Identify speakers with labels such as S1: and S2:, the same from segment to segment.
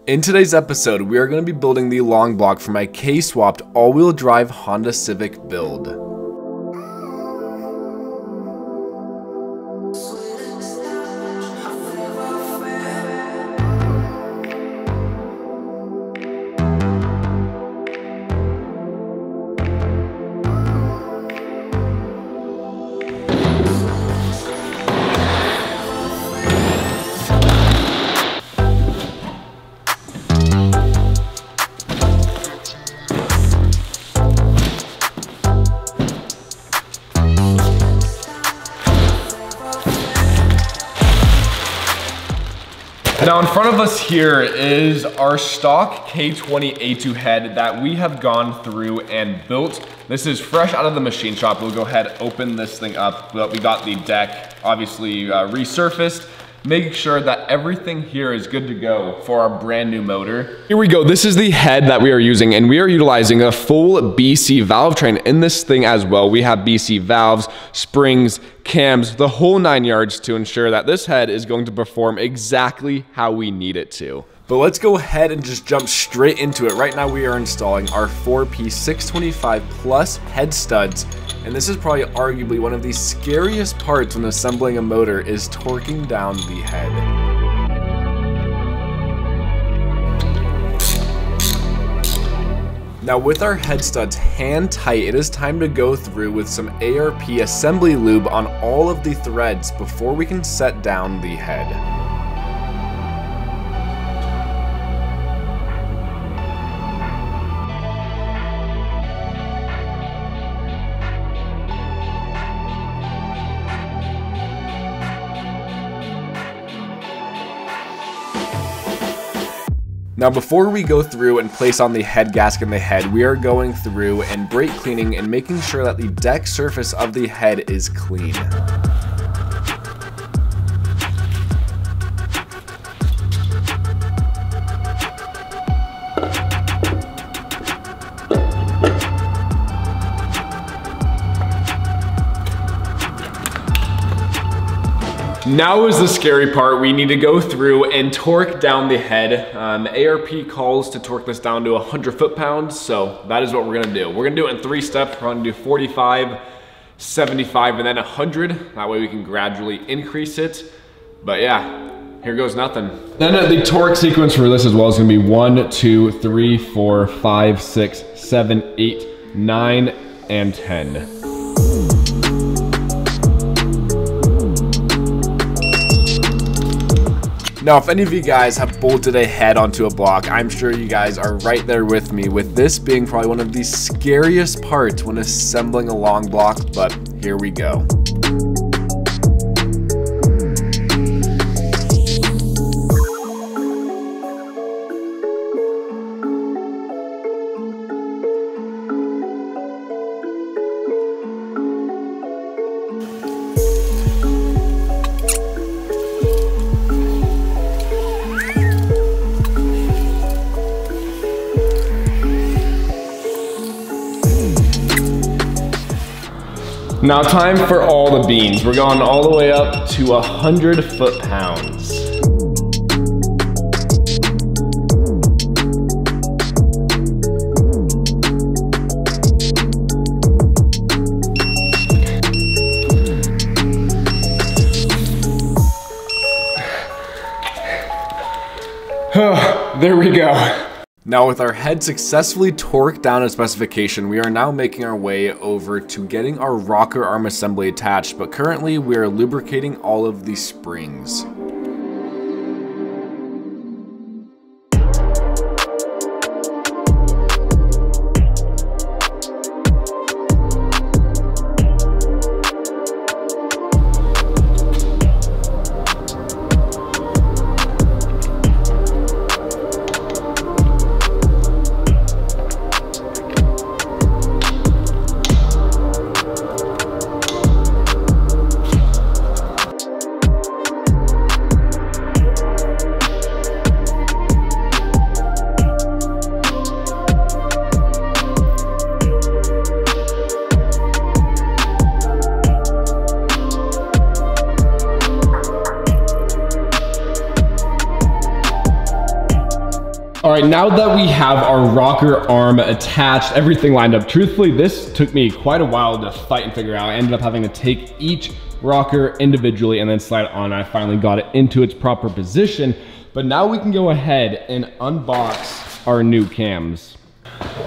S1: In today's episode, we are going to be building the long block for my K-swapped all-wheel drive Honda Civic build.
S2: Now in front of us here is our stock K20 A2 head that we have gone through and built. This is fresh out of the machine shop. We'll go ahead, open this thing up. We got the deck obviously resurfaced, making sure that everything here is good to go for our brand new motor. Here we go. This is the head that we are using, and we are utilizing a full BC valve train in this thing as well. We have BC valves, springs, cams, the whole 9 yards to ensure that this head is going to perform exactly how we need it to.
S1: But let's go ahead and just jump straight into it. Right now we are installing our 4-piece 625 plus head studs, and this is probably arguably one of the scariest parts when assembling a motor is torquing down the head. Now with our head studs hand tight, it is time to go through with some ARP assembly lube on all of the threads before we can set down the head. Now before we go through and place on the head gasket in the head, we are going through and brake cleaning and making sure that the deck surface of the head is clean.
S2: Now is the scary part. We need to go through and torque down the head. ARP calls to torque this down to 100 foot-pounds, so that is what we're gonna do. We're gonna do it in 3 steps. We're gonna do 45, 75, and then 100. That way we can gradually increase it. But yeah, here goes nothing. Then the torque sequence for this as well is gonna be 1, 2, 3, 4, 5, 6, 7, 8, 9, and 10.
S1: Now, if any of you guys have bolted a head onto a block, I'm sure you guys are right there with me, with this being probably one of the scariest parts when assembling a long block, but here we go.
S2: Now time for all the beans. We're going all the way up to 100 foot-pounds. There we go.
S1: Now with our head successfully torqued down to specification, we are now making our way over to getting our rocker arm assembly attached, but currently we are lubricating all of the springs.
S2: All right, now that we have our rocker arm attached, everything lined up, truthfully, this took me quite a while to fight and figure out. I ended up having to take each rocker individually and then slide it on. I finally got it into its proper position, but now we can go ahead and unbox our new cams.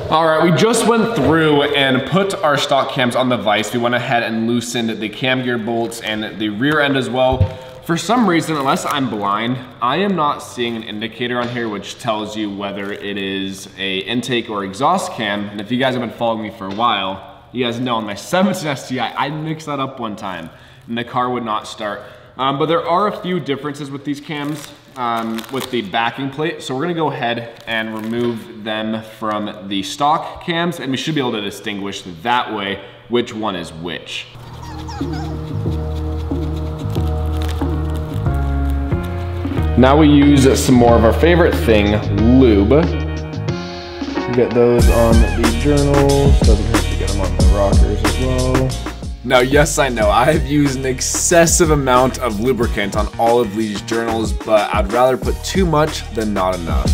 S2: All right, we just went through and put our stock cams on the vise. We went ahead and loosened the cam gear bolts and the rear end as well. For some reason, unless I'm blind, I am not seeing an indicator on here which tells you whether it is a intake or exhaust cam. And if you guys have been following me for a while, you guys know on my 17 STI, I mixed that up one time and the car would not start. But there are a few differences with these cams with the backing plate. So we're gonna go ahead and remove them from the stock cams, and we should be able to distinguish that way which one is which. Now we use some more of our favorite thing, lube. Get those on the journals. Doesn't hurt to get them on the rockers as well.
S1: Now, yes, I know, I have used an excessive amount of lubricant on all of these journals, but I'd rather put too much than not enough.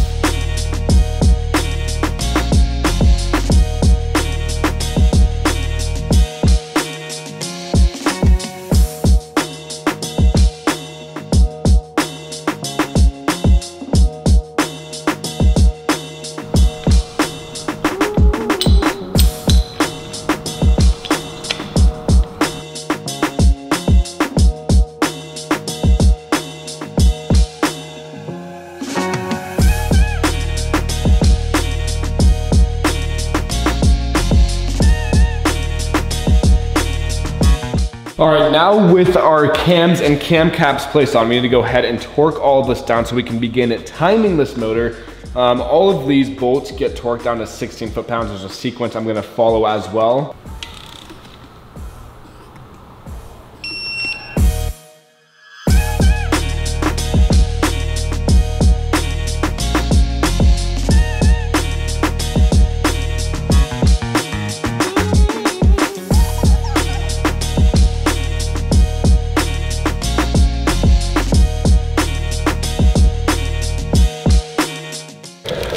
S2: All right, now with our cams and cam caps placed on, we need to go ahead and torque all of this down so we can begin timing this motor. All of these bolts get torqued down to 16 foot-pounds. There's a sequence I'm gonna follow as well.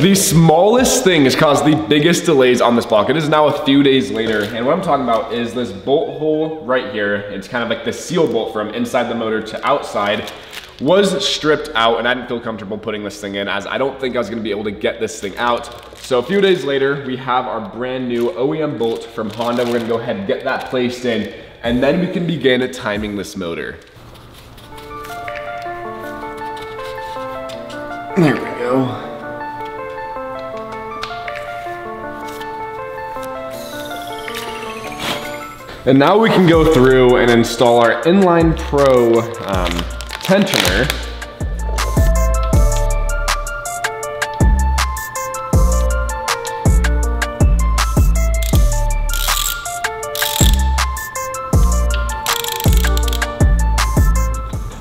S2: The smallest thing has caused the biggest delays on this block. It is now a few days later, and what I'm talking about is this bolt hole right here. It's kind of like the seal bolt from inside the motor to outside was stripped out, and I didn't feel comfortable putting this thing in as I don't think I was gonna be able to get this thing out. So a few days later, we have our brand new OEM bolt from Honda. We're gonna go ahead and get that placed in, and then we can begin timing this motor. There we go. And now we can go through and install our Inline Pro tensioner.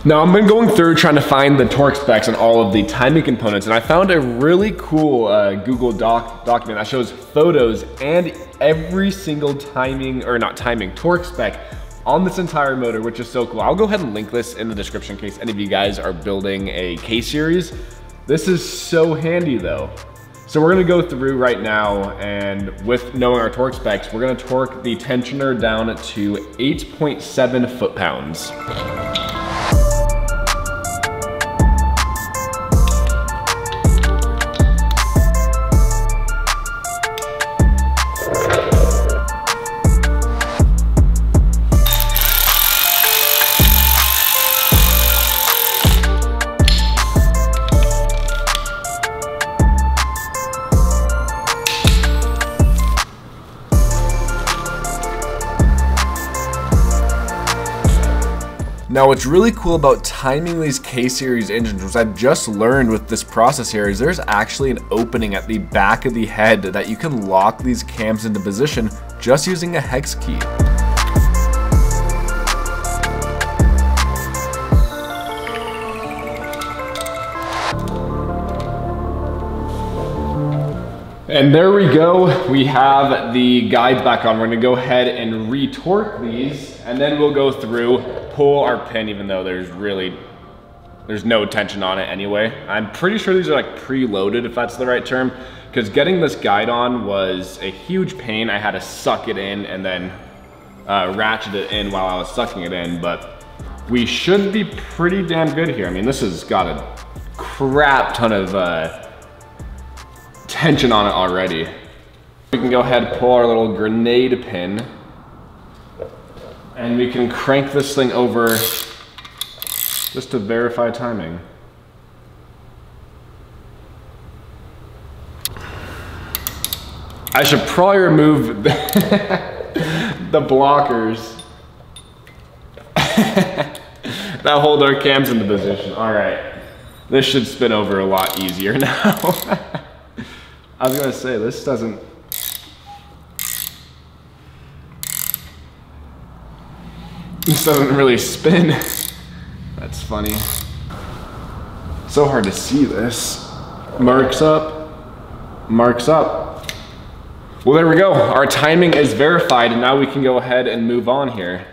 S2: Now I've been going through trying to find the torque specs on all of the timing components, and I found a really cool Google document that shows photos and every single torque spec on this entire motor, which is so cool. I'll go ahead and link this in the description in case any of you guys are building a K-Series. This is so handy though. So we're gonna go through right now, and with knowing our torque specs, we're gonna torque the tensioner down to 8.7 foot-pounds.
S1: Now what's really cool about timing these K-Series engines, which I've just learned with this process here, is there's actually an opening at the back of the head that you can lock these cams into position just using a hex key.
S2: And there we go, we have the guides back on. We're gonna go ahead and re-torque these, and then we'll go through, pull our pin, even though there's really there's no tension on it anyway. I'm pretty sure these are like preloaded, if that's the right term, because getting this guide on was a huge pain. I had to suck it in and then ratchet it in while I was sucking it in, but we should be pretty damn good here. I mean, this has got a crap ton of tension on it already. We can go ahead and pull our little grenade pin and we can crank this thing over just to verify timing. I should probably remove the blockers that hold our cams into position. All right, this should spin over a lot easier now. I was gonna say, this doesn't really spin. That's funny. So hard to see this. Marks up, marks up. Well, there we go. Our timing is verified, and now we can go ahead and move on here.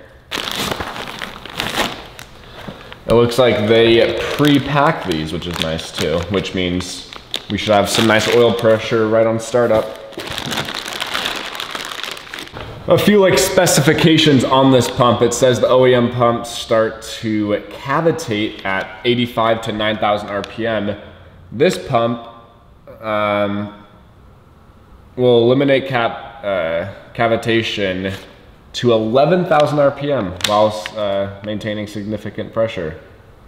S2: It looks like they pre-pack these, which is nice too, which means we should have some nice oil pressure right on startup. A few like specifications on this pump. It says the OEM pumps start to cavitate at 85 to 9,000 RPM. This pump will eliminate cavitation to 11,000 RPM while maintaining significant pressure.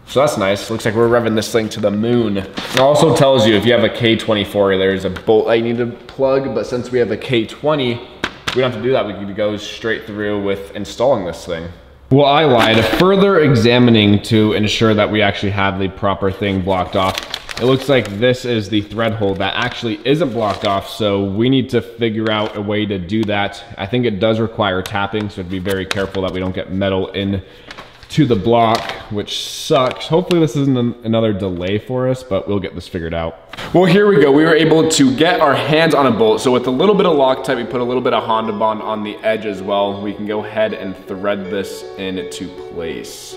S2: So that's nice. Looks like we're revving this thing to the moon. It also tells you if you have a K24, there's a bolt that you need to plug, but since we have a K20, we don't have to do that. We can go straight through with installing this thing. Well, I lied. Further examining to ensure that we actually have the proper thing blocked off, it looks like this is the thread hole that actually isn't blocked off, so we need to figure out a way to do that. I think it does require tapping, so to be very careful that we don't get metal in to the block, which sucks. Hopefully this isn't another delay for us, but we'll get this figured out. Well, here we go. We were able to get our hands on a bolt. So with a little bit of Loctite, we put a little bit of Honda Bond on the edge as well. We can go ahead and thread this into place.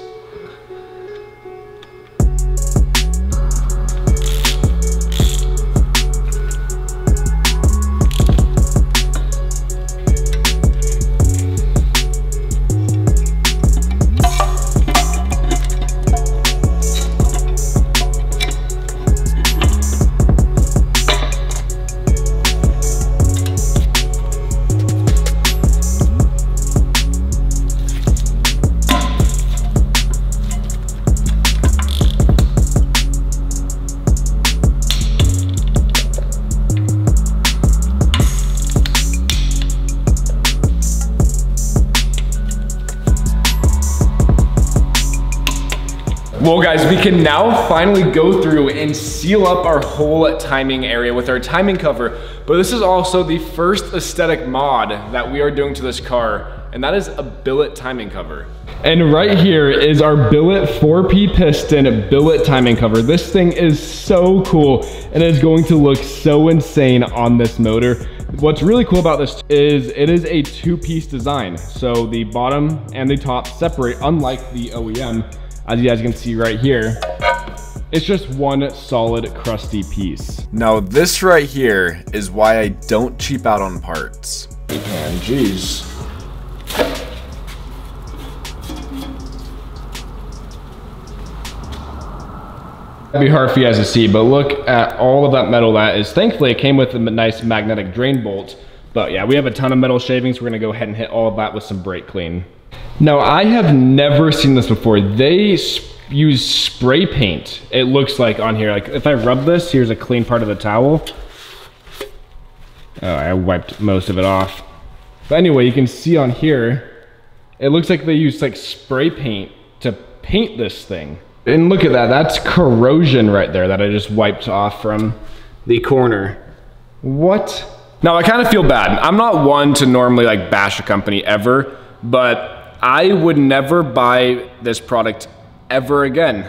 S2: Well guys, we can now finally go through and seal up our whole timing area with our timing cover, but this is also the first aesthetic mod that we are doing to this car, and that is a billet timing cover. And right here is our billet 4P piston billet timing cover. This thing is so cool, and it is going to look so insane on this motor. What's really cool about this is it is a two-piece design. So the bottom and the top separate, unlike the OEM. As you guys can see right here, it's just one solid crusty piece.
S1: Now this right here is why I don't cheap out on parts.
S2: Man, geez. That'd be hard for you guys to see, but look at all of that metal that is. Thankfully, it came with a nice magnetic drain bolt. But yeah, we have a ton of metal shavings. We're gonna go ahead and hit all of that with some brake clean. Now, I have never seen this before. They use spray paint, it looks like on here. Like if I rub this, here's a clean part of the towel. Oh, I wiped most of it off. But anyway, you can see on here, it looks like they use like spray paint to paint this thing. And look at that, that's corrosion right there that I just wiped off from the corner. What? Now I kind of feel bad. I'm not one to normally like bash a company ever, but I would never buy this product ever again.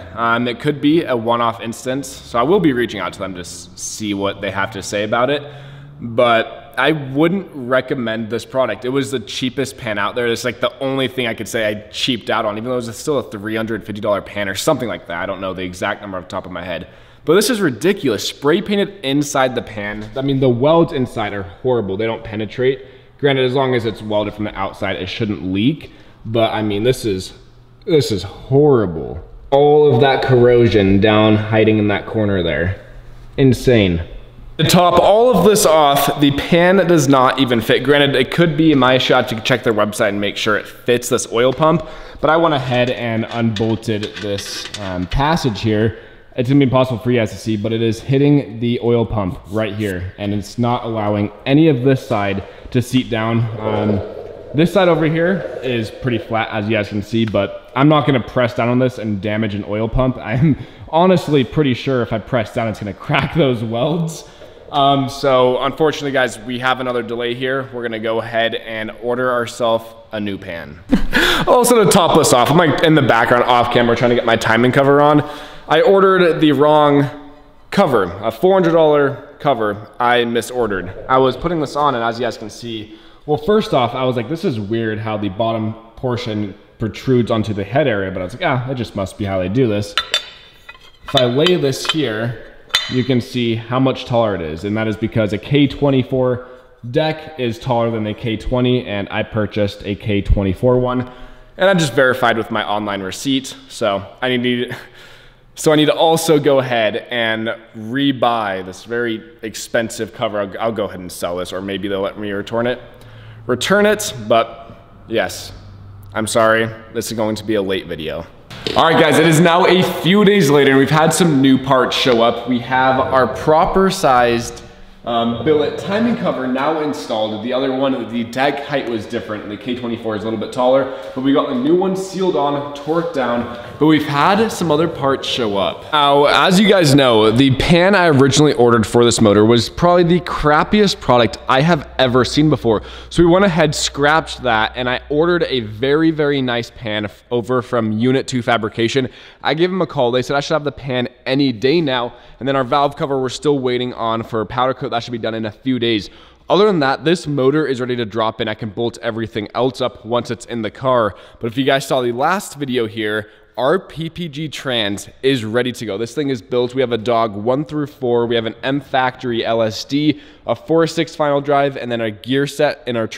S2: It could be a one-off instance, so I will be reaching out to them to see what they have to say about it. But
S1: I wouldn't recommend this product. It was the cheapest pan out there. It's like the only thing I could say I cheaped out on, even though it was still a $350 pan or something like that. I don't know the exact number off the top of my head. But this is ridiculous. Spray painted inside the pan. I mean, the welds inside are horrible. They don't penetrate. Granted, as long as it's welded from the outside, it shouldn't leak. But I mean, this is horrible. All of that corrosion down hiding in that corner there. Insane. To top all of this off, the pan does not even fit. Granted, it could be my shot to check their website and make sure it fits this oil pump, but I went ahead and unbolted this passage here. It's gonna be impossible for you guys to see, but it is hitting the oil pump right here, and it's not allowing any of this side to seat down. This side over here is pretty flat, as you guys can see, but I'm not gonna press down on this and damage an oil pump. I'm honestly pretty sure if I press down, it's gonna crack those welds. So unfortunately, guys, we have another delay here. We're gonna go ahead and order ourselves a new pan. Also, to top this off, I'm like in the background off camera trying to get my timing cover on. I ordered the wrong cover, a $400 cover I misordered. I was putting this on, and as you guys can see, well, first off, I was like, this is weird how the bottom portion protrudes onto the head area, but I was like, ah, that just must be how they do this. If I lay this here, you can see how much taller it is, and that is because a K24 deck is taller than a K20, and I purchased a K24 one, and I just verified with my online receipt, so I need to also go ahead and rebuy this very expensive cover. I'll go ahead and sell this, or maybe they'll let me return it, but yes, I'm sorry, this is going to be a late video. All right, guys, it is now a few days later, and we've had some new parts show up. We have our proper sized billet timing cover now installed. The other one, the deck height was different. The K24 is a little bit taller, but we got the new one sealed on, torqued down, but we've had some other parts show up. Now, as you guys know, the pan I originally ordered for this motor was probably the crappiest product I have ever seen before. So we went ahead, scrapped that, and I ordered a very, very nice pan over from Unit 2 Fabrication. I gave them a call. They said I should have the pan any day now, and then our valve cover we're still waiting on for powder coat. That should be done in a few days. Other than that, this motor is ready to drop in. I can bolt everything else up once it's in the car. But if you guys saw the last video here, our PPG Trans is ready to go. This thing is built. We have a dog 1 through 4. We have an M Factory LSD, a 4.6 final drive, and then a gear set in our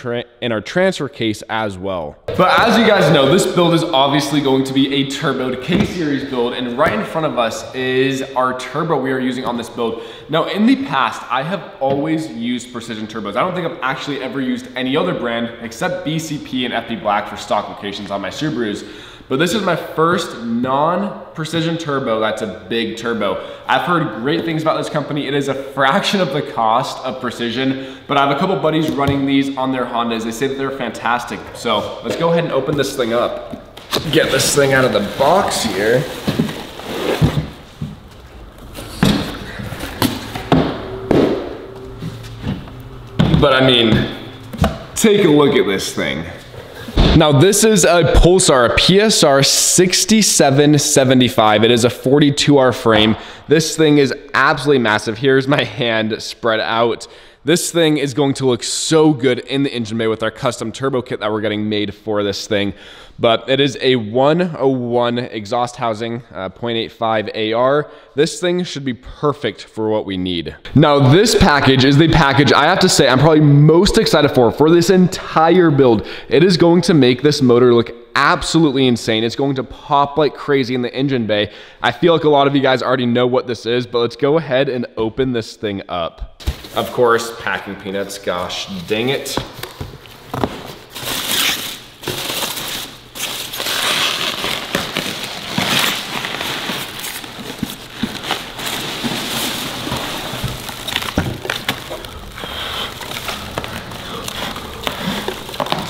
S1: transfer case as well. But as you guys know, this build is obviously going to be a turboed K-Series build, and right in front of us is our turbo we are using on this build. Now, in the past, I have always used Precision turbos. I don't think I've actually ever used any other brand except BCP and FD Black for stock locations on my Subarus. But this is my first non-precision turbo that's a big turbo. I've heard great things about this company. It is a fraction of the cost of Precision, but I have a couple buddies running these on their Hondas. They say that they're fantastic. So let's go ahead and open this thing up. Get this thing out of the box here. But I mean, take a look at this thing. Now this is a Pulsar, a PSR 6775. It is a 42R frame. This thing is absolutely massive. Here's my hand spread out. This thing is going to look so good in the engine bay with our custom turbo kit that we're getting made for this thing. But it is a 101 exhaust housing, 0.85 AR. This thing should be perfect for what we need. Now this package is the package I have to say I'm probably most excited for this entire build. It is going to make this motor look absolutely insane. It's going to pop like crazy in the engine bay. I feel like a lot of you guys already know what this is, but let's go ahead and open this thing up. Of course, packing peanuts, gosh dang it.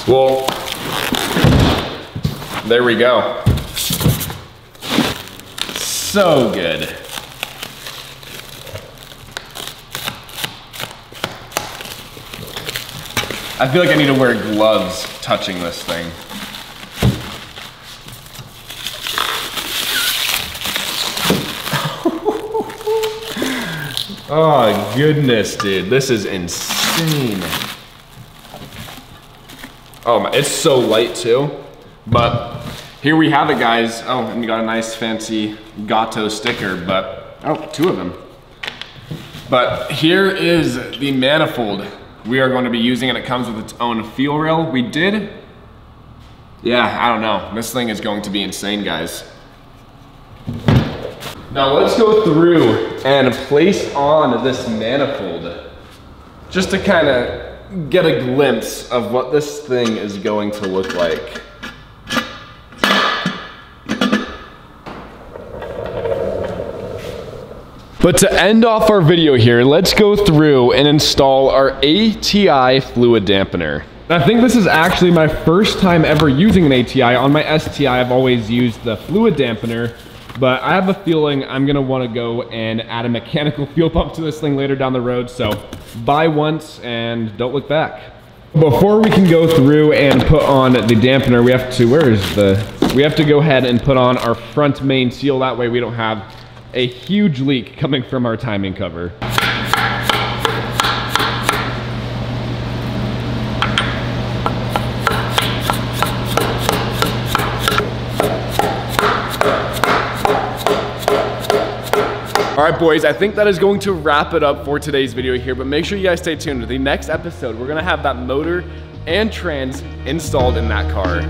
S1: Well, there we go. So good. I feel like I need to wear gloves touching this thing.
S2: Oh goodness, dude, this is insane. Oh my, it's so light too. But here we have it, guys. Oh, and we got a nice fancy Gato sticker, but, oh, 2 of them. But here is the manifold we are going to be using, and it comes with its own fuel rail. We did, yeah, I don't know. This thing is going to be insane, guys. Now let's go through and place on this manifold just to kind of get a glimpse of what this thing is going to look like. But to end off our video here, let's go through and install our ATI fluid dampener. I think this is actually my first time ever using an ATI. On my STI, I've always used the fluid dampener, but I have a feeling I'm gonna wanna go and add a mechanical fuel pump to this thing later down the road, so buy once and don't look back. Before we can go through and put on the dampener, we have to go ahead and put on our front main seal. That way we don't have a huge leak coming from our timing cover. All right, boys, I think that is going to wrap it up for today's video here, but make sure you guys stay tuned. To the next episode, we're gonna have that motor and trans installed in that car.